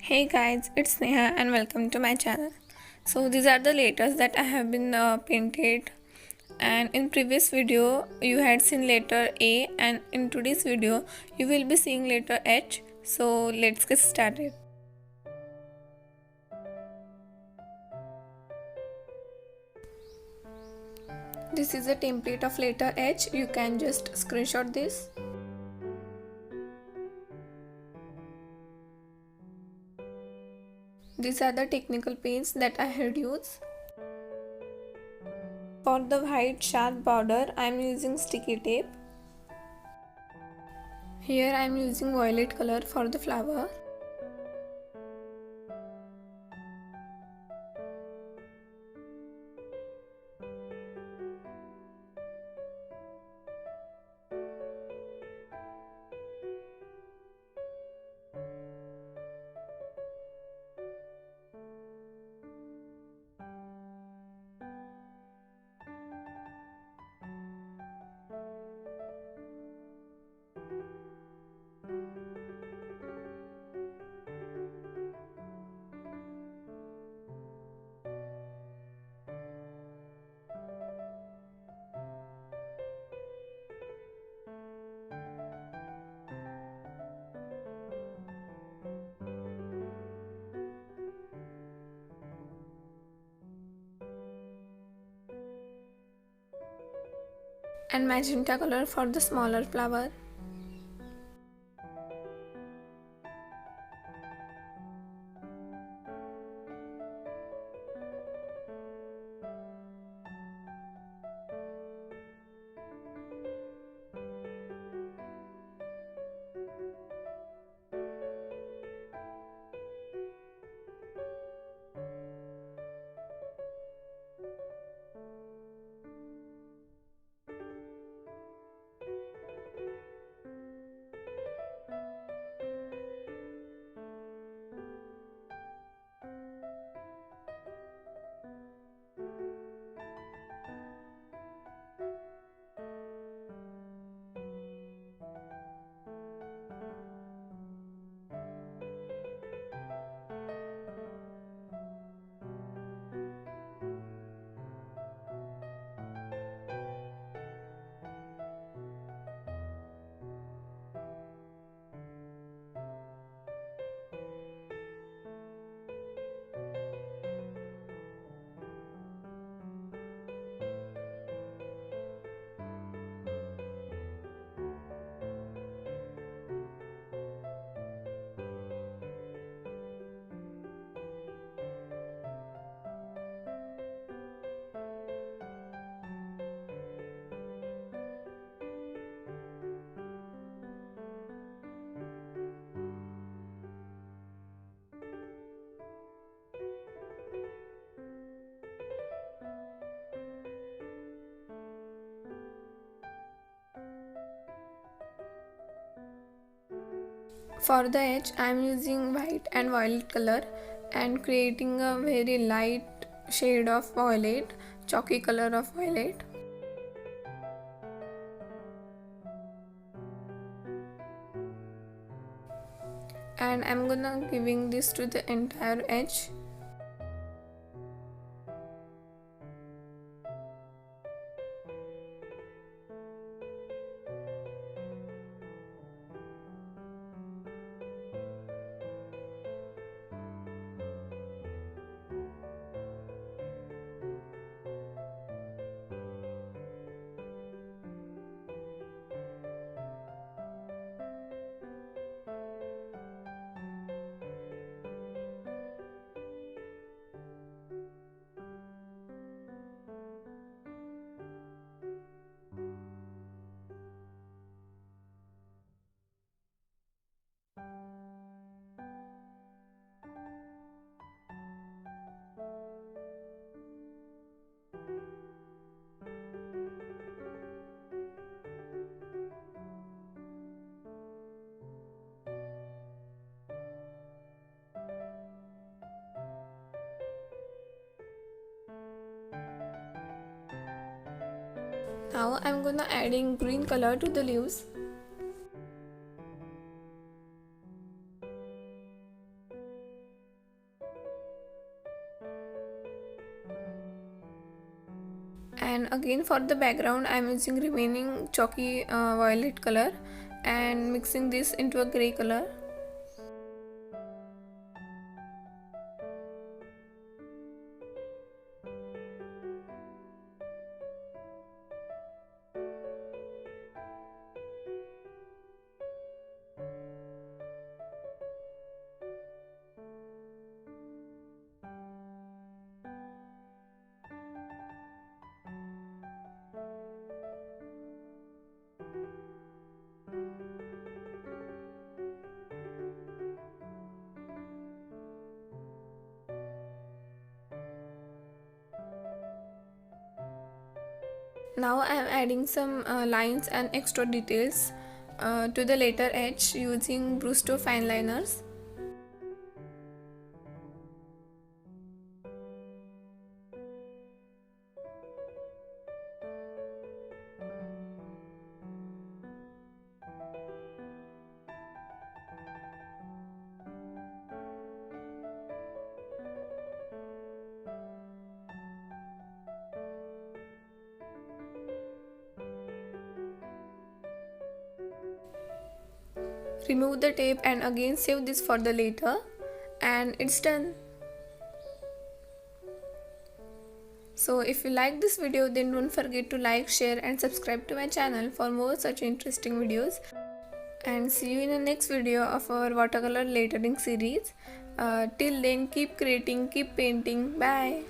Hey guys, it's Sneha and welcome to my channel. So these are the letters that I have been painted, and in previous video you had seen letter A, and in today's video you will be seeing letter H. So let's get started. This is a template of letter H. You can just screenshot this. These are the technical paints that I had used. For the white sharp border, I am using sticky tape. Here I am using violet color for the flower. And magenta color for the smaller flower. For the edge, I am using white and violet color and creating a very light shade of violet, chalky color of violet. And I'm gonna giving this to the entire edge. Now I'm gonna adding green color to the leaves. And again for the background I am using remaining chalky violet color and mixing this into a grey color. Now I am adding some lines and extra details to the letter H using Brusto fine liners. Remove the tape and again save this for the later, and it's done. So if you like this video, then don't forget to like, share and subscribe to my channel for more such interesting videos, and see you in the next video of our watercolor lettering series. Till then, keep creating, keep painting. Bye.